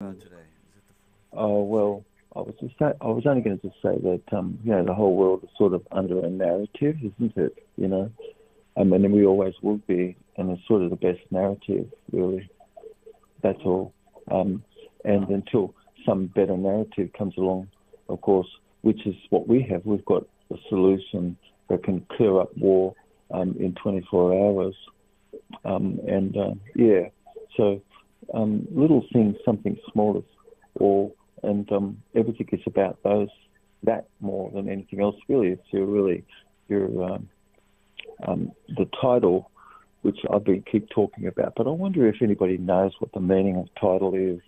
today? Is it the Oh well, I was only going to just say that the whole world is sort of under a narrative, isn't it? And we always will be, and it's sort of the best narrative, really. That's all. Um, and until some better narrative comes along, of course, which is what we have, we've got a solution that can clear up war in 24 hours. And yeah, so little things, something small is all, and everything is about that more than anything else. Really, it's your the title, which I've been keep talking about. But I wonder if anybody knows what the meaning of title is,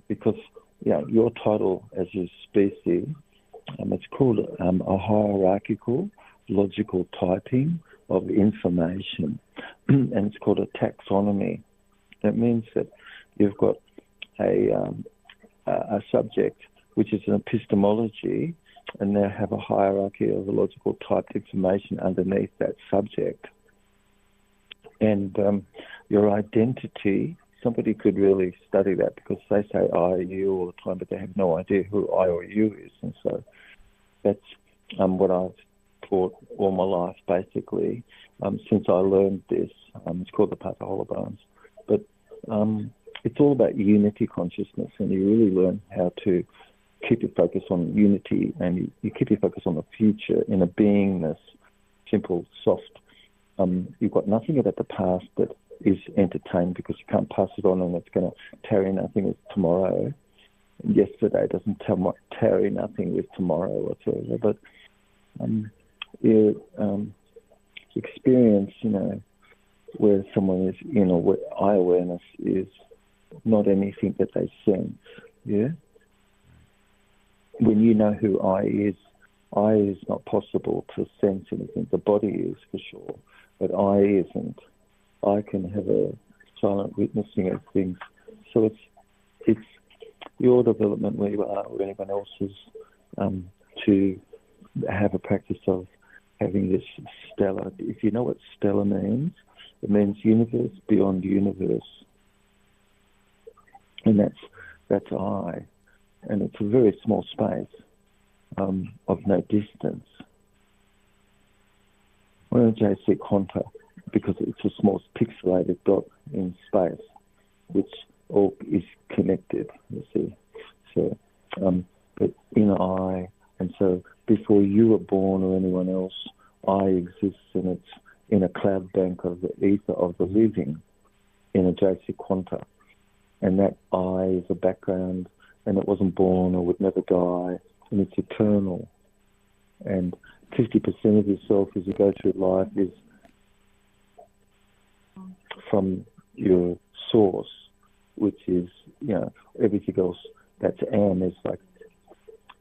because your title as your species, it's called a hierarchical logical typing of information, and it's called a taxonomy. That means that you've got a subject which is an epistemology, and they have a hierarchy of the logical typed information underneath that subject. And your identity, somebody could really study that, because they say I or you all the time, but they have no idea who I or you is. And so that's what I've taught all my life, basically, since I learned this. It's called the Path of Holobones. But it's all about unity consciousness, and you really learn how to keep your focus on unity, and you keep your focus on the future in a beingness, simple, soft. You've got nothing about the past that is entertained, because you can't pass it on, and it's going to tarry nothing with tomorrow. Yesterday doesn't tarry nothing with tomorrow whatsoever. But you experience, where someone is in eye awareness is not anything that they sense. Yeah. When you know who I is not possible to sense anything. The body is for sure, but I isn't. I can have a silent witnessing of things. So it's your development where you are, or anyone else's, to have a practice of having this stellar. If you know what stellar means, it means universe beyond universe, and that's I, and it's a very small space of no distance. We're a JC Conta, because it's a small pixelated dot in space, which all is connected, you see. So, but in I, and so before you were born or anyone else, I exists, and it's in a cloud bank of the ether of the living, in a JC Quanta. And that I is a background, and it wasn't born or would never die, and it's eternal. And 50% of yourself as you go through life is from your source, which is, everything else that's is like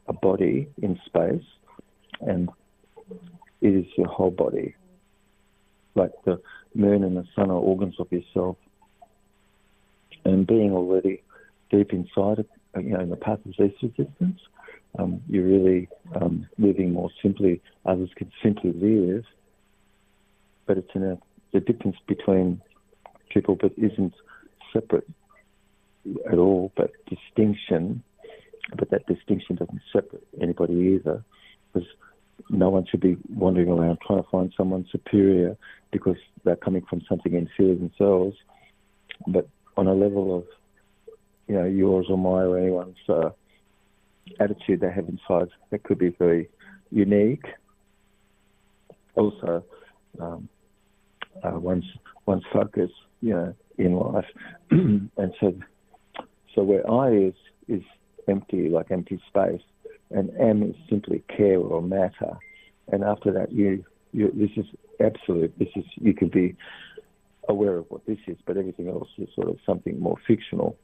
a body in space, and it is your whole body. Like the moon and the sun are organs of yourself. And being already deep inside it, in the path of least resistance, you're really living more simply. Others can simply live, but it's in the difference between people, but isn't separate at all, but distinction. But that distinction doesn't separate anybody either, because no one should be wandering around trying to find someone superior because they're coming from something inferior themselves. But on a level of, yours or mine or anyone's attitude they have inside, that could be very unique. Also, one's focus, in life, and so where I is empty, like empty space, and M is simply care or matter, and after that, this is absolute. This is, you can be aware of what this is, but everything else is sort of something more fictional.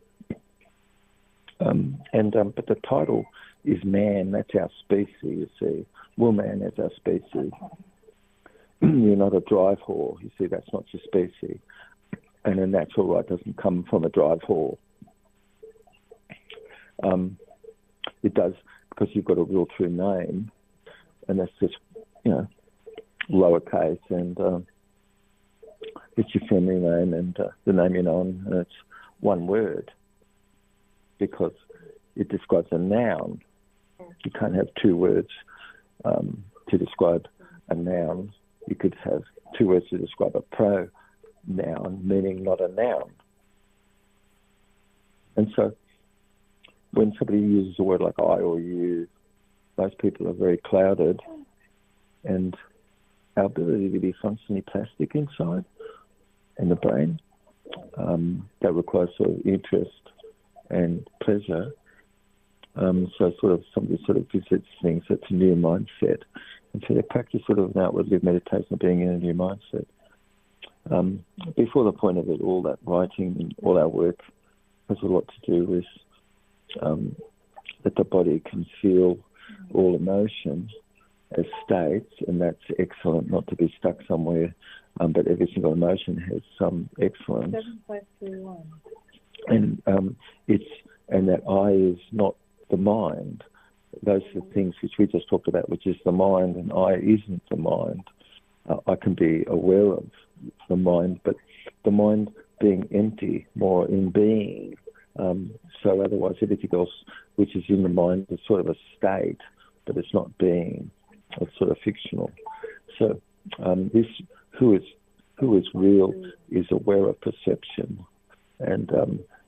But the title is man. That's our species. You see, woman is our species. You're not a drive whore. You see, that's not your species, and a natural right doesn't come from a drive whore. It does because you've got a real true name, and that's just lowercase, and it's your family name and the name you're known, and it's one word. because it describes a noun. You can't have two words to describe a noun. You could have two words to describe a pronoun, meaning not a noun. And so when somebody uses a word like I or you, most people are very clouded, and our ability to be functionally plastic inside in the brain, that requires sort of interest and pleasure. So sort of somebody sort of visits things, that's a new mindset. And so they practice sort of an outwardly meditation of being in a new mindset. Before the point of it, all that writing and all our work has a lot to do with that the body can feel all emotion as states, and that's excellent, not to be stuck somewhere, but every single emotion has some excellence. 7.31. And that I is not the mind. Those are the things which we just talked about, which is the mind, and I isn't the mind. I can be aware of the mind, but the mind being empty, more in being. So otherwise everything else which is in the mind is sort of a state, but it's not being. It's sort of fictional. So this who is real is aware of perception, and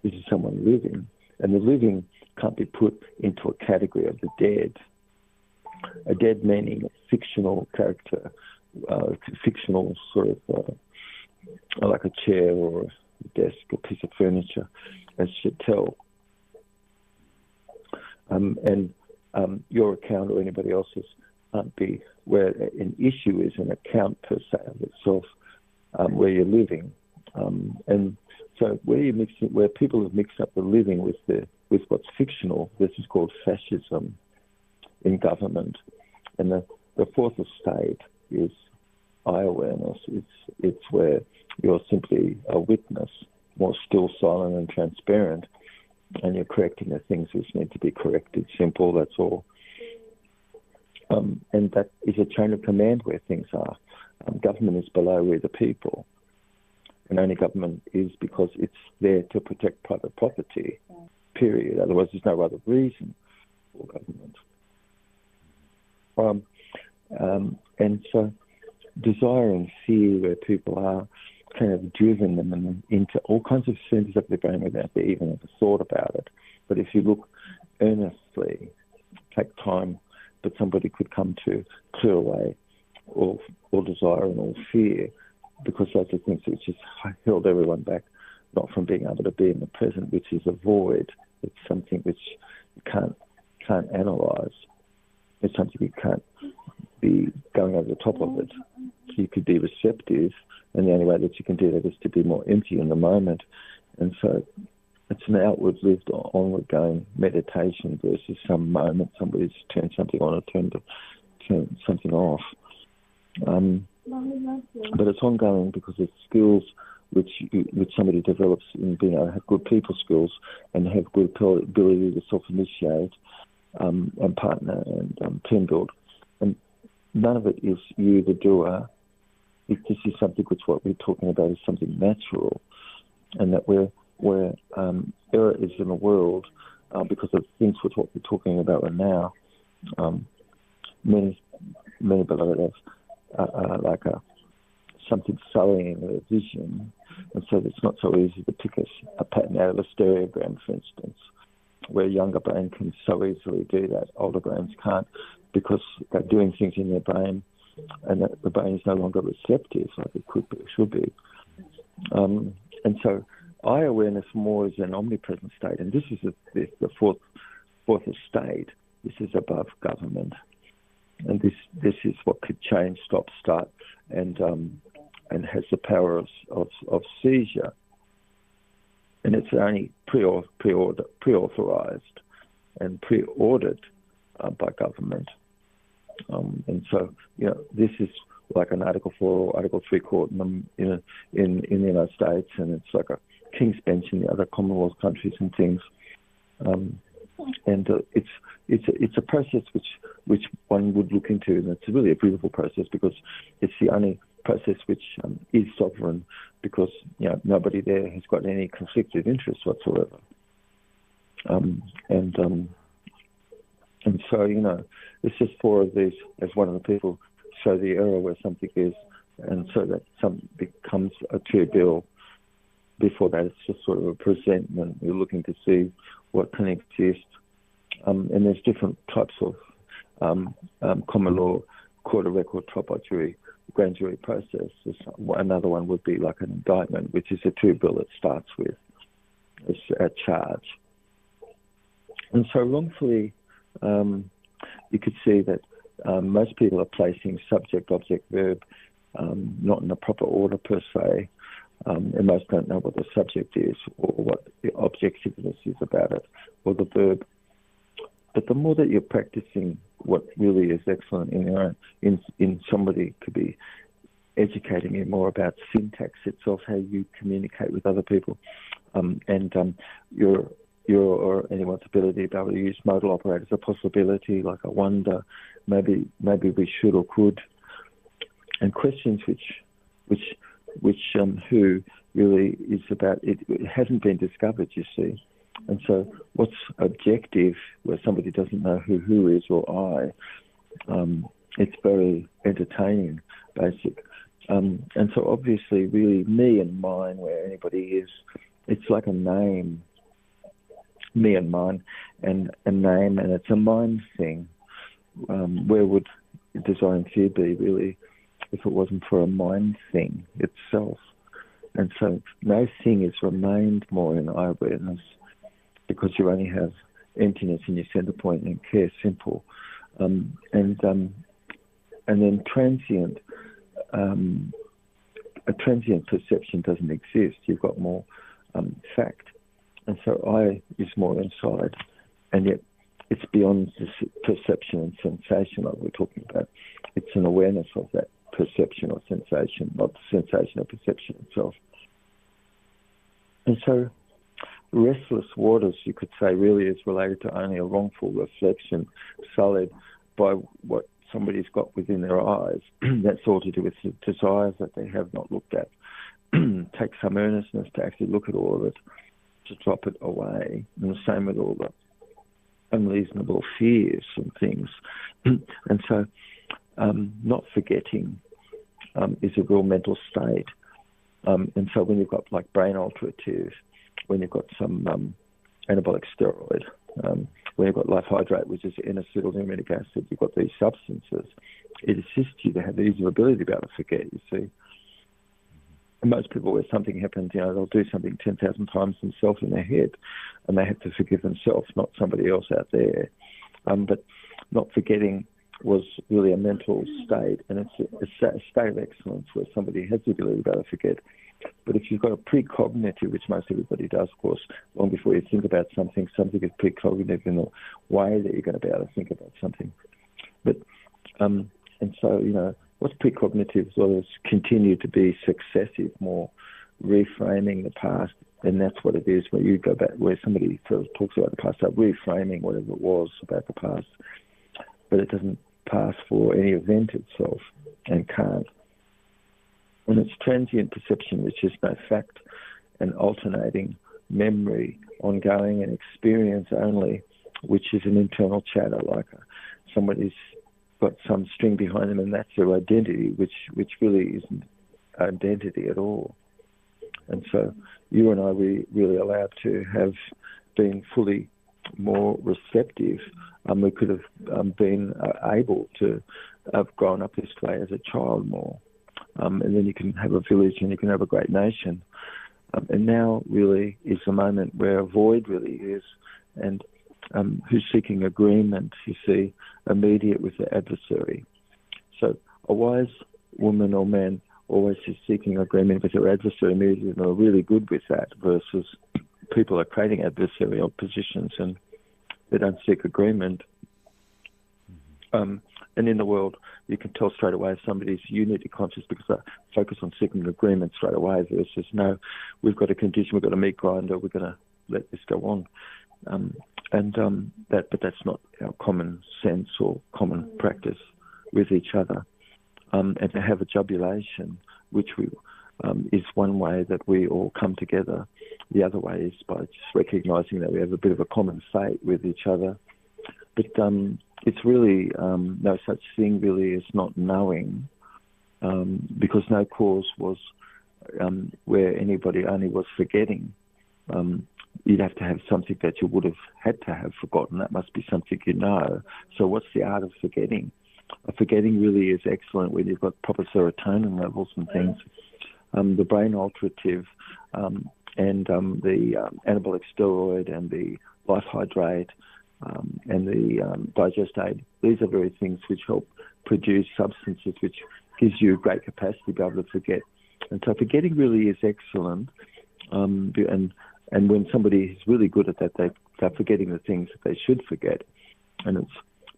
this is someone living. And the living can't be put into a category of the dead. A dead meaning a fictional character, fictional sort of like a chair or a desk, a piece of furniture, as Chattel. And your account or anybody else's can't be where an issue is an account per se of itself, where you're living. And so where people have mixed up the living with what's fictional, this is called fascism in government. And the fourth estate is eye awareness. It's where you're simply a witness, more still, silent and transparent, and you're correcting the things which need to be corrected. Simple, that's all. And that is a chain of command where things are. Government is below we're the people. And only government is because it's there to protect private property, period. Otherwise, there's no other reason for government. And so desire and fear, where people are kind of driven them into all kinds of centers of the brain without they even ever thought about it. But if you look earnestly, take time, but somebody could come to clear away all desire and all fear, because those are things which has held everyone back, not from being able to be in the present, which is a void. It's something which you can't analyse. It's something you can't be going over the top of it. So you could be receptive, and the only way that you can do that is to be more empty in the moment. And so it's an outward lived, onward going meditation versus some moment somebody's turned something on or turned something off. But it's ongoing because it's skills which somebody develops in being able to have good people skills and have good ability to self-initiate and partner and team build. And none of it is you, the doer. This is something which what we're talking about is something natural, and that where error is in the world because of things which what we're talking about right now. Many below us like something sullying their vision, and so it's not so easy to pick a pattern out of a stereogram, for instance, where younger brain can so easily do that. Older brains can't, because they're doing things in their brain, and the brain is no longer receptive like it could be, should be. And so eye awareness more is an omnipresent state, and this is the fourth estate. This is above government. And this is what could change, stop, start, and has the power of seizure. And it's only pre-authorized and pre-ordered by government. And so, this is like an Article 4 or Article 3 court in the United States, and it's like a King's Bench in the other Commonwealth countries and things. And it's a process which one would look into, and it's really a beautiful process because it's the only process which is sovereign, because nobody there has got any conflicted interest whatsoever. And so, it's just four of these, as one of the people show the error where something is, and so that some becomes a true bill. Before that, it's just sort of a presentment. You're looking to see what can exist. And there's different types of common law, court of record, trial jury, grand jury process. Another one would be like an indictment, which is a true bill that starts with a charge. And so wrongfully, you could see that most people are placing subject, object, verb, not in the proper order per se, and most don't know what the subject is or what the objectiveness is about it, or the verb. But the more that you're practicing what really is excellent in somebody could be educating you more about syntax itself, how you communicate with other people, and your or anyone's ability to be able to use modal operators, a possibility, like a wonder, maybe we should or could, and questions which who really is about it hasn't been discovered, you see. And so what's objective, where somebody doesn't know who is or I, it's very entertaining, basic. And so obviously really me and mine, where anybody is, it's like a name, me and mine, and a name, and it's a mind thing. Where would desire and fear be, really, if it wasn't for a mind thing itself? And so no thing is remained more in eye-awareness, because you only have emptiness in your center point and care, simple. And then transient, a transient perception doesn't exist. You've got more fact. And so I is more inside, and yet it's beyond this perception and sensation like we're talking about. It's an awareness of that perception or sensation, not the sensation or perception itself. And so restless waters, you could say, really is related to only a wrongful reflection, sullied by what somebody's got within their eyes. That's all to do with the desires that they have not looked at. Take some earnestness to actually look at all of it, to drop it away. And the same with all the unreasonable fears and things. And so not forgetting is a real mental state. And so when you've got like brain alterative, when you've got some anabolic steroid, when you've got life hydrate, which is N-acetylnumeric acid, you've got these substances, it assists you to have the easier ability to be able to forget, you see. And most people, where something happens, they'll do something 10,000 times themselves in their head, and they have to forgive themselves, not somebody else out there. But not forgetting was really a mental state, and it's a state of excellence where somebody has the ability to be able to forget. But if you've got a precognitive, which most everybody does, of course, long before you think about something is precognitive in the way that you're going to be able to think about something. But and so, what's precognitive is always continue to be successive, more reframing the past, and that's what it is where you go back, where somebody sort of talks about the past, so reframing whatever it was about the past, but it doesn't pass for any event itself, and can't. And it's transient perception, which is no fact, and alternating memory, ongoing, and experience only, which is an internal chatter, like somebody's got some string behind them, and that's their identity, which really isn't identity at all. And so you and I, we really allowed to have been fully more receptive. We could have been able to have grown up this way as a child more. And then you can have a village and you can have a great nation. And now really is the moment where a void really is, and who's seeking agreement, you see, immediate with the adversary. So a wise woman or man always is seeking agreement with their adversary immediately, and are really good with that, versus people are creating adversarial positions and they don't seek agreement. And in the world, you can tell straight away if somebody's unity conscious, because they focus on seeking agreement straight away, versus, no, we've got a condition, we've got a meat grinder, we're going to let this go on. But that's not our common sense or common practice with each other. And to have a jubilation, which is one way that we all come together, the other way is by just recognising that we have a bit of a common fate with each other. But it's really no such thing really as not knowing, because no cause was where anybody only was forgetting. You'd have to have something that you would have had to have forgotten. That must be something you know. So what's the art of forgetting? Forgetting really is excellent when you've got proper serotonin levels and things. The brain alterative and the anabolic steroid and the life hydrate and the digest aid, these are very things which help produce substances which gives you great capacity to be able to forget. And so forgetting really is excellent. And when somebody is really good at that, they're forgetting the things that they should forget. And it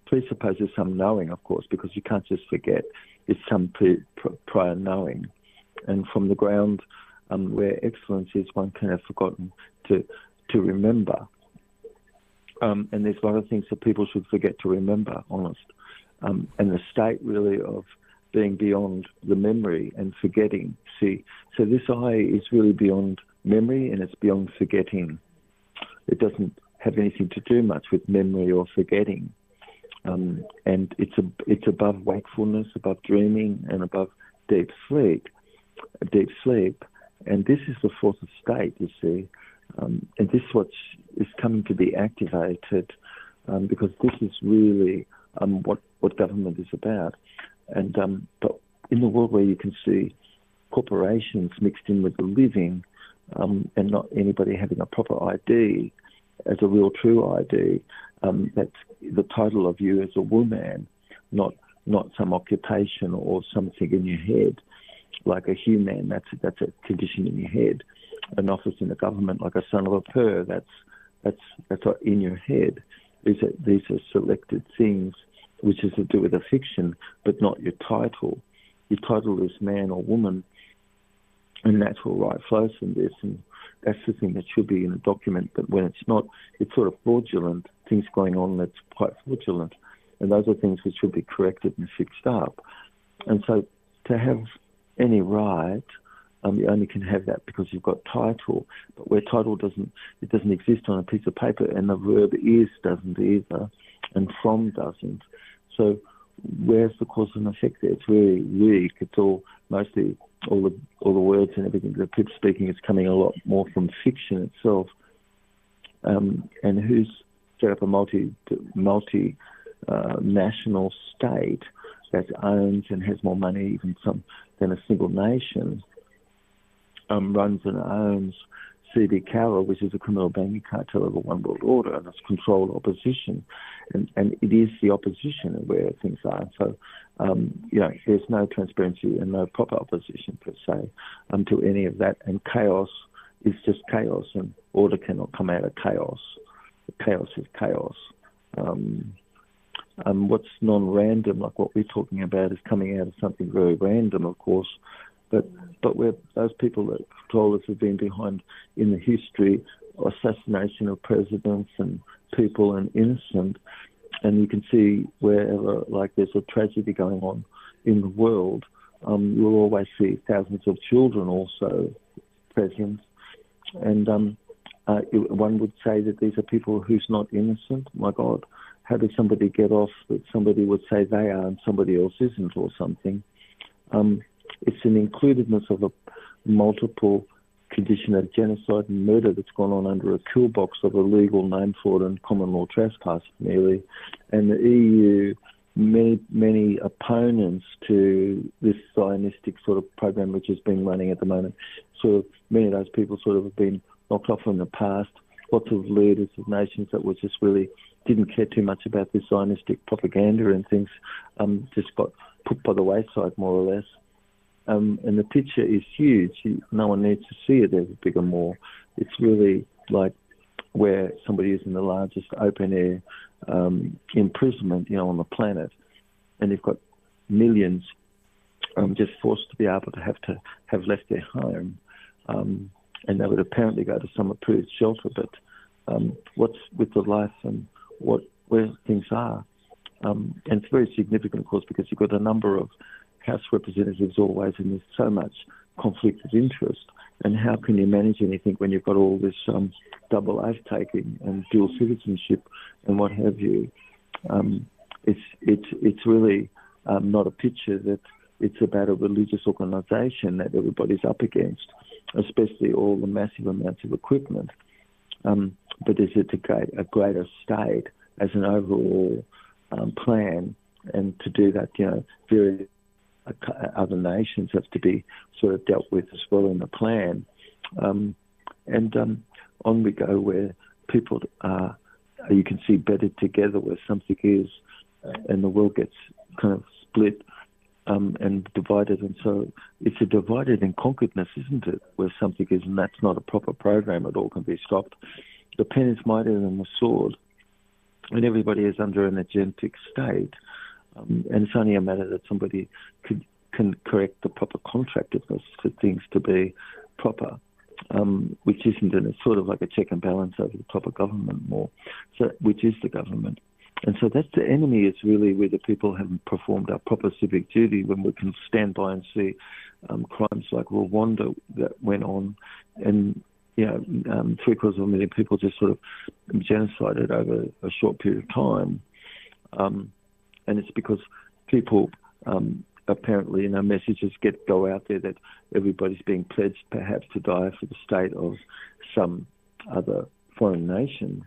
presupposes some knowing, of course, because you can't just forget. It's some prior knowing. And from the ground where excellence is, one can have forgotten to remember. And there's a lot of things that people should forget to remember, honest. And the state really of being beyond the memory and forgetting. See, so this I is really beyond memory and it's beyond forgetting. It doesn't have anything to do much with memory or forgetting. And it's above wakefulness, above dreaming, and above deep sleep. And this is the fourth state, you see. And this is what is coming to be activated, because this is really what government is about. And but in the world where you can see corporations mixed in with the living, and not anybody having a proper ID as a real true ID, that's the title of you as a woman, not some occupation or something in your head, like a human. That's a condition in your head. An office in the government, like a son of a purr, that's in your head. These are selected things which is to do with a fiction, but not your title. Your title is man or woman, and natural right flows from this, and that's the thing that should be in a document. But when it's not, it's sort of fraudulent, things going on that's quite fraudulent, and those are things which should be corrected and fixed up. And so to have any right, you only can have that because you've got title. But where title doesn't exist on a piece of paper, and the verb is doesn't either, and from doesn't. So where's the cause and effect there? It's very weak. It's all mostly all the words and everything that people speaking is coming a lot more from fiction itself. And who's set up a multi national state that owns and has more money even than a single nation, runs and owns CB Carroll, which is a criminal banking cartel of the One World Order, and it's controlled opposition. And it is the opposition where things are. So, there's no transparency and no proper opposition per se to any of that. And chaos is just chaos, and order cannot come out of chaos. Chaos is chaos. What's non-random, like what we're talking about, is coming out of something very random, of course. But where those people that control us have been behind in the history, assassination of presidents and people and innocent, and you can see wherever like there's a tragedy going on in the world, you'll always see thousands of children also present. And one would say that these are people who's not innocent. My God, how does somebody get off that somebody would say they are and somebody else isn't or something? It's an includedness of a multiple condition of genocide and murder that's gone on under a kill box of a legal name for it and common law trespass merely. And the EU, many opponents to this Zionistic sort of program which has been running at the moment, sort of many of those people sort of have been knocked off in the past. Lots of leaders of nations that were just really didn't care too much about this Zionistic propaganda and things, just got put by the wayside more or less. And the picture is huge. No one needs to see it ever bigger more. It's really like where somebody is in the largest open-air imprisonment, on the planet, and you've got millions just forced to be able to have left their home, and they would apparently go to some approved shelter. But what's with the life and where things are, and it's very significant, of course, because you've got a number of House representatives always, and there's so much conflict of interest. And how can you manage anything when you've got all this double oath taking and dual citizenship and what have you? It's really not a picture that it's about a religious organisation that everybody's up against, especially all the massive amounts of equipment. But is it a greater state as an overall plan? And to do that, various other nations have to be sort of dealt with as well in the plan. On we go where people are, you can see, better together where something is, and the world gets kind of split and divided. And so it's a divided and conqueredness, isn't it, where something is, and that's not a proper program. It all can be stopped. The pen is mightier than the sword, and everybody is under an agentic state. And it's only a matter that somebody can correct the proper contractedness for things to be proper, which isn't, and it's sort of like a check and balance over the proper government more, so which is the government. And so that's the enemy. Is really where the people haven't performed our proper civic duty, when we can stand by and see crimes like Rwanda that went on, and 750,000 people just sort of genocided over a short period of time. And it's because people apparently, messages go out there that everybody's being pledged perhaps to die for the state of some other foreign nation.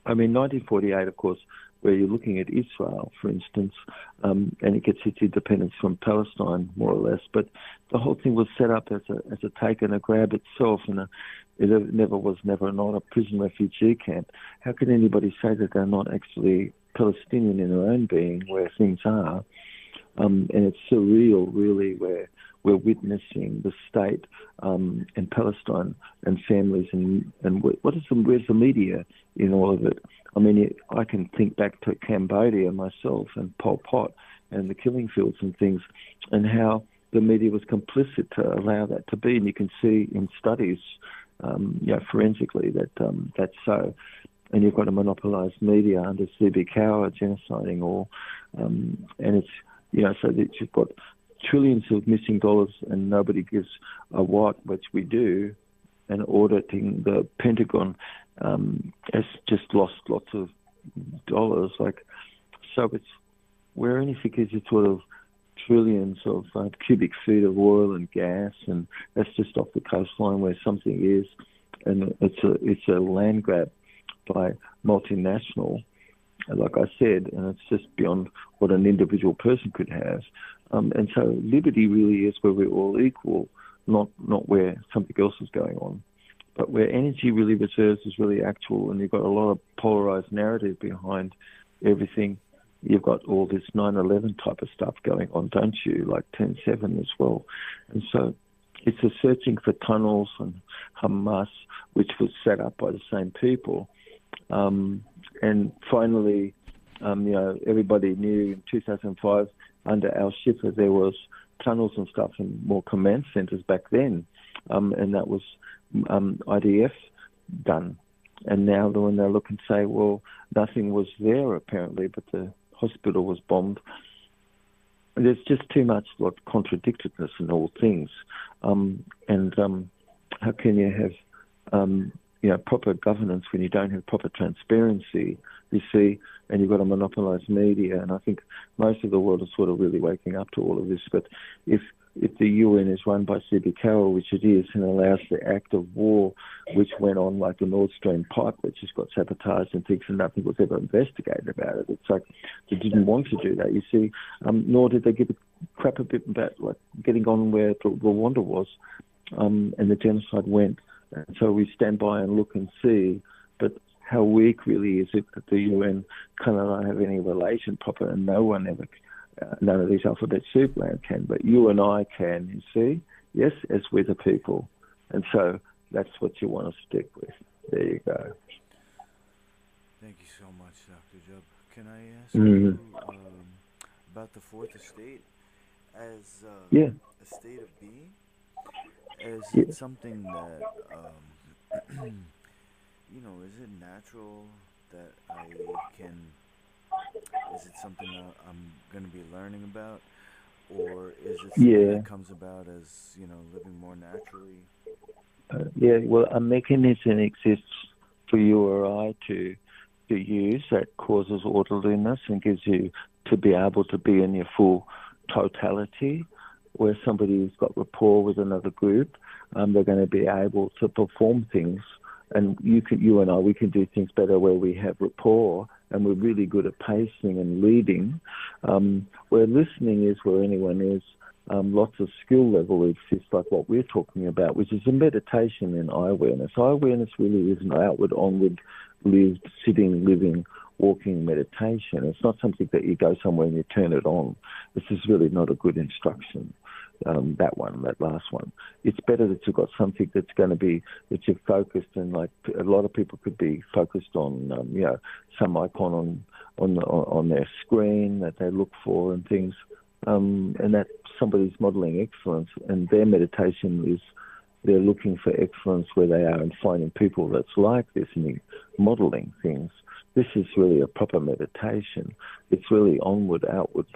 I mean, 1948, of course, where you're looking at Israel, for instance, and it gets its independence from Palestine, more or less. But the whole thing was set up as a take and a grab itself, and it never was not a prison refugee camp. How can anybody say that they're not actually Palestinian in their own being, where things are? And it's surreal, really, where we're witnessing the state and Palestine and families, and where's the media in all of it? I mean, I can think back to Cambodia myself and Pol Pot and the killing fields and things, and how the media was complicit to allow that to be. And you can see in studies, forensically, that that's so. And you've got a monopolised media under C.B. Cower genociding all, and it's so that you've got trillions of missing dollars and nobody gives a what, which we do, and auditing the Pentagon has just lost lots of dollars. Where anything is, it's sort of trillions of cubic feet of oil and gas, and that's just off the coastline where something is, and it's a land grab by multinational, like I said, and it's just beyond what an individual person could have. And so liberty really is where we're all equal, not where something else is going on, but where energy really reserves is really actual, and you've got a lot of polarized narrative behind everything. You've got all this 9/11 type of stuff going on, don't you? Like 10/7 as well. And so it's a searching for tunnels and Hamas, which was set up by the same people. And finally, everybody knew in 2005 under Al Schiffer there was tunnels and stuff and more command centres back then, and that was IDF done. And now when they look and say, well, nothing was there apparently, but the hospital was bombed. There's just too much contradictedness in all things, and how can you have proper governance when you don't have proper transparency, you see, and you've got a monopolised media. And I think most of the world is sort of really waking up to all of this. But if the UN is run by C.B. Carroll, which it is, and allows the act of war, which went on like the Nord Stream pipe, which just got sabotaged and things, and nothing was ever investigated about it. It's like they didn't want to do that, you see, nor did they give a crap a bit about getting on where Rwanda was, and the genocide went. And so we stand by and look and see, but how weak really is it that the UN cannot have any relation proper, and none of these alphabet soup land can, but you and I can, you see, yes, as we're the people. And so that's what you want to stick with. There you go. Thank you so much, Dr. Jubb. Can I ask you about the fourth estate as a state of being? Is it something that, is it natural that is it something that I'm going to be learning about? or is it something Yeah, that comes about as living more naturally? yeah. Well, a mechanism exists for you or I to use that causes orderliness and gives you to be able to be in your full totality. Where somebody who's got rapport with another group, they're going to be able to perform things. And you and I, we can do things better where we have rapport and we're really good at pacing and leading. Where listening is where anyone is. Lots of skill level exists, like what we're talking about, which is a meditation in eye awareness. Eye awareness really is an outward, onward, lived, sitting, living, walking meditation. It's not something that you go somewhere and you turn it on. This is really not a good instruction. That last one. It's better that you've got something that's going to be, that you're focused and like a lot of people could be focused on, some icon on their screen that they look for and things. And that somebody's modeling excellence and their meditation is they're looking for excellence where they are and finding people that's like this and modeling things. This is really a proper meditation. It's really onward, outward,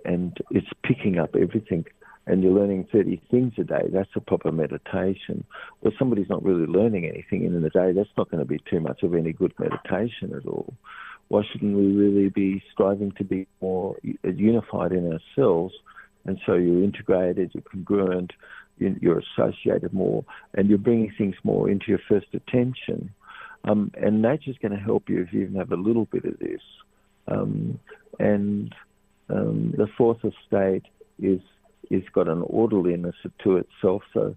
and it's picking up everything. And you're learning 30 things a day. That's a proper meditation. Well, somebody's not really learning anything in the day. That's not going to be too much of any good meditation at all. Why shouldn't we really be striving to be more unified in ourselves? And so you're integrated, you're congruent, you're associated more, and you're bringing things more into your first attention. And nature's going to help you if you even have a little bit of this. The fourth estate is got an orderliness to itself. So,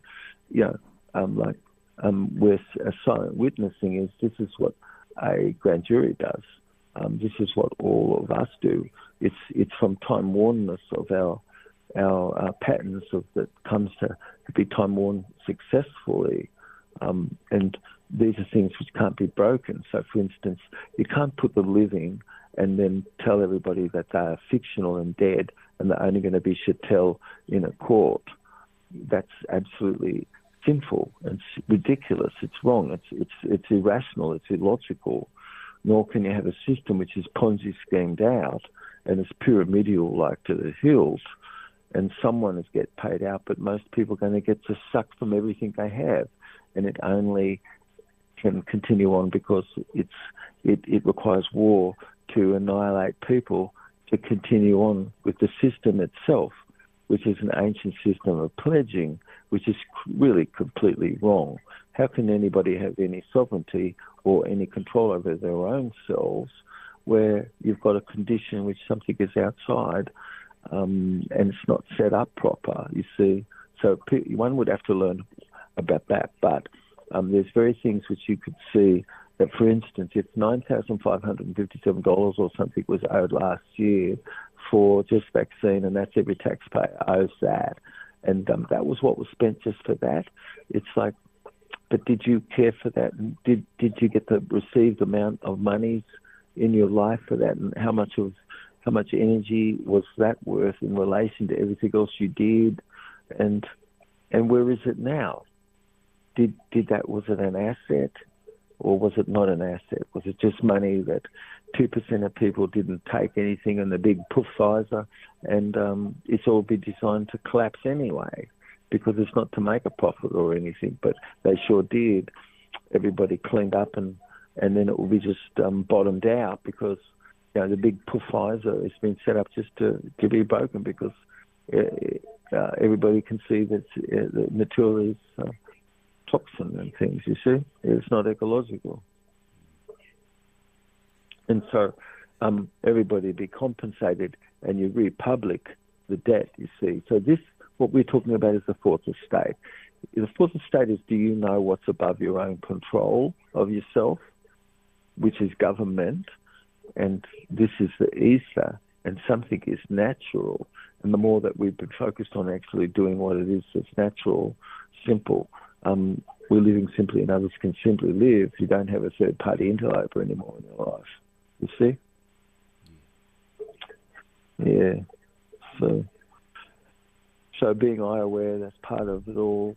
with a silent witnessing this is what a grand jury does. This is what all of us do. It's from time wornness of our patterns that comes to be time worn successfully, and these are things which can't be broken. So, for instance, you can't put the living and then tell everybody that they are fictional and dead, and they're only going to be chattel in a court. That's absolutely sinful. It's ridiculous. It's wrong. It's irrational. It's illogical. Nor can you have a system which is Ponzi schemed out and is pyramidal like to the hills, and someone is get paid out, but most people are going to get to suck from everything they have, and it only can continue on because it requires war to annihilate people to continue on with the system itself, which is an ancient system of pledging, which is really completely wrong. How can anybody have any sovereignty or any control over their own selves where you've got a condition which something is outside and it's not set up proper, you see? So one would have to learn about that, but there's very things which you could see that, for instance, if $9,557 or something was owed last year for just vaccine, and that's every taxpayer owes that, and that was what was spent just for that. It's like, but did you care for that? And did you get to receive the amount of monies in your life for that? And how much energy was that worth in relation to everything else you did? And where is it now? Was it an asset? Or was it not an asset? Was it just money that 2% of people didn't take anything in the big puffizer, and it's all been designed to collapse anyway because it's not to make a profit or anything, but they sure did. Everybody cleaned up and then it will be just bottomed out because the big puffizer has been set up just to be broken because everybody can see that the material is toxin and things, you see. It's not ecological. And so everybody be compensated and you republic the debt, you see. So what we're talking about is the fourth estate. The fourth estate is, do you know what's above your own control of yourself, which is government, and this is the ether, and something is natural. And the more that we've been focused on actually doing what it is that's natural, simple, we're living simply and others can simply live. You don't have a third-party interloper anymore in your life. You see? Yeah. So being eye aware, that's part of it all.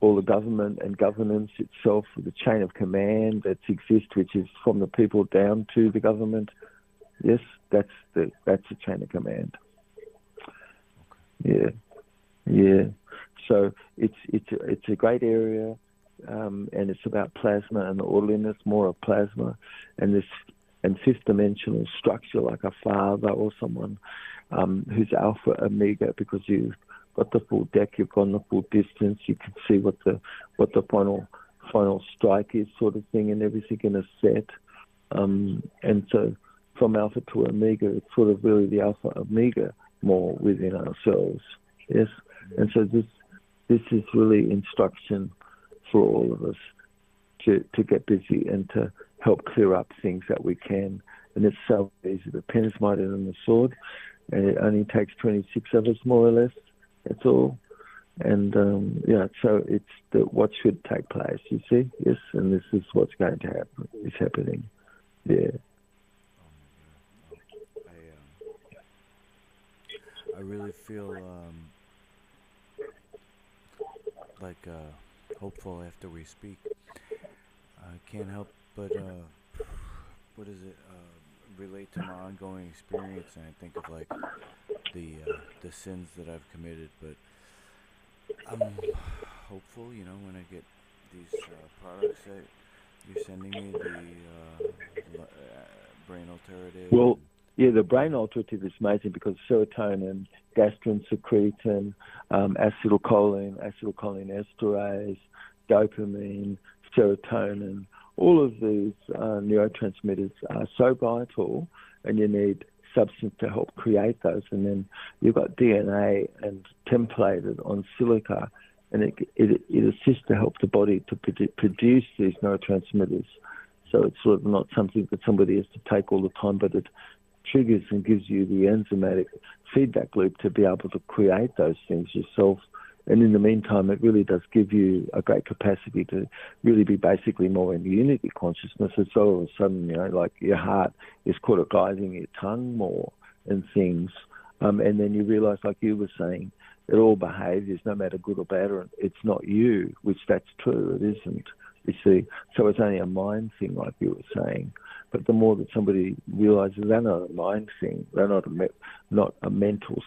All the government and governance itself, the chain of command that exists, which is from the people down to the government. Yes, that's the chain of command. Yeah, yeah. So it's a great area, and it's about plasma and the orderliness, more of plasma, and this and fifth dimensional structure like a father or someone who's alpha omega, because you've got the full deck, you've gone the full distance, you can see what the final strike is, sort of thing, and everything in a set. And so from alpha to omega, it's sort of really the alpha omega more within ourselves. Yes, and so this is really instruction for all of us to get busy and to help clear up things that we can. And it's so easy. The pen is mightier than the sword, and it only takes 26 of us, more or less. That's all. And so it's what should take place, you see? Yes, and this is what's going to happen. It's happening. Yeah. I really feel like hopeful after we speak. I can't help but what is it? Relate to my ongoing experience, and I think of like the sins that I've committed. But I'm hopeful, when I get these products that you're sending me, the brain alterative. Well, yeah, the brain alterative is amazing because serotonin, gastrin secretin, acetylcholine esterase, dopamine, serotonin, all of these neurotransmitters are so vital, and you need substance to help create those. And then you've got DNA and templated on silica, and it assists to help the body to produce these neurotransmitters. So it's sort of not something that somebody has to take all the time, but it triggers and gives you the enzymatic feedback loop to be able to create those things yourself. And in the meantime, it really does give you a great capacity to really be basically more in unity consciousness. And so all of a sudden, like your heart is caught up guiding your tongue more and things. And then you realize, like you were saying, that all behaviours, no matter good or bad, it's not you, which that's true, it isn't. You see, so it's only a mind thing, like you were saying. But the more that somebody realises they're not a mind thing, they're not a mental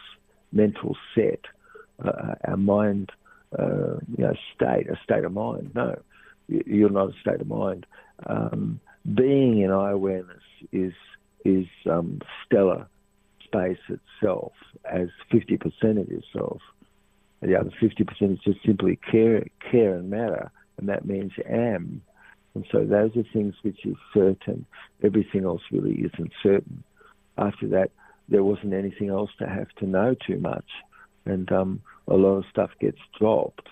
set, a mind, a state of mind. No, you're not a state of mind. Being in eye awareness is stellar space itself as 50% of yourself. The other 50% is just simply care and matter, and that means am. And so those are things which is certain. Everything else really isn't certain. After that, there wasn't anything else to have to know too much. And a lot of stuff gets dropped.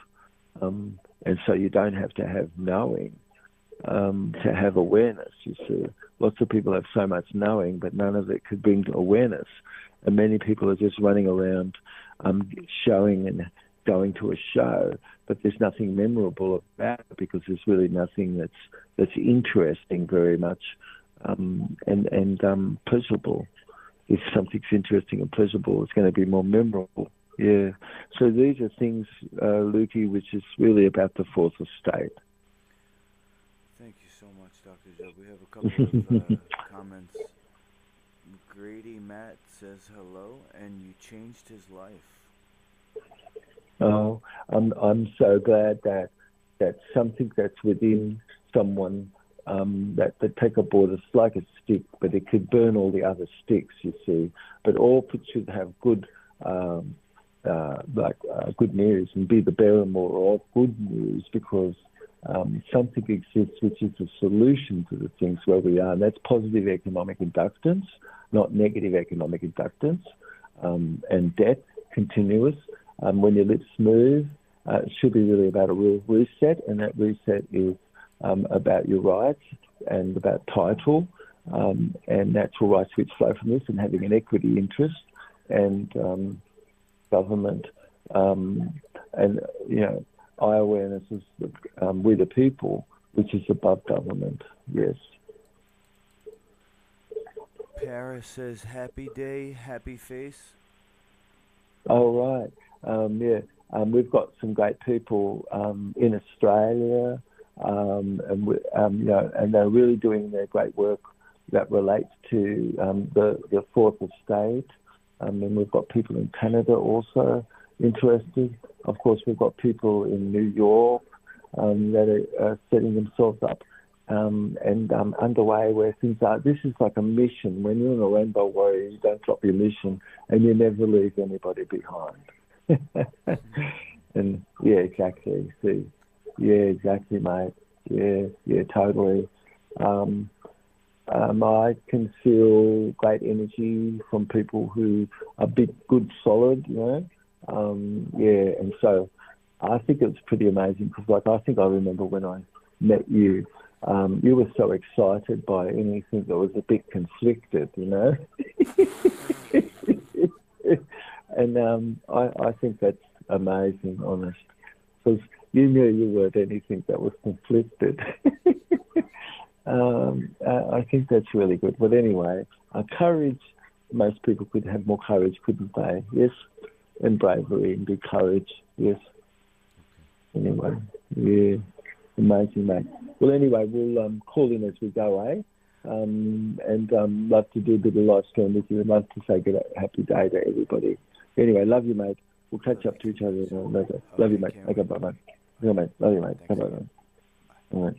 And so you don't have to have knowing to have awareness, you see. Lots of people have so much knowing, but none of it could bring to awareness. And many people are just running around showing and going to a show, but there's nothing memorable about it because there's really nothing that's interesting very much and pleasurable. If something's interesting and pleasurable, it's going to be more memorable. Yeah. So these are things, Lukey, which is really about the fourth estate. Thank you so much, Dr. Job. We have a couple of comments. Grady Matt says hello, and you changed his life. Oh, I'm so glad that something that's within someone that take a board, it's like a stick, but it could burn all the other sticks, you see. But all should have good, good news and be the bearer more of good news, because something exists which is a solution to the things where we are, and that's positive economic inductance, not negative economic inductance, and debt continuous. When your lips move, it should be really about a real reset, and that reset is about your rights and about title and natural rights which flow from this, and having an equity interest and government and eye awareness is we the people, which is above government. Yes. Paris says, happy day, happy face. Oh, right. We've got some great people in Australia, and they're really doing their great work that relates to the fourth estate. And we've got people in Canada also. interested. Of course, we've got people in New York that are setting themselves up and underway where things are. This is like a mission. When you're in a rainbow warrior, you don't drop your mission and you never leave anybody behind. And yeah, exactly. See, yeah, exactly, mate. Yeah, totally. I can feel great energy from people who are big, good, solid, yeah, and so I think it's pretty amazing because, like, I think I remember when I met you, you were so excited by anything that was a bit conflicted, and I think that's amazing, honest, because you knew you weren't anything that was conflicted. I think that's really good. But anyway, courage, most people could have more courage, couldn't they? Yes. And bravery and good courage. Yes. Anyway, yeah. Amazing, mate. Well, anyway, we'll call in as we go, eh? And love to do a bit of live stream with you and love to say good happy day to everybody. Anyway, love you, mate. We'll catch up to each other later. Love you, mate. Okay, bye, mate. Yeah, mate. Love you, mate. Bye, bye. All right.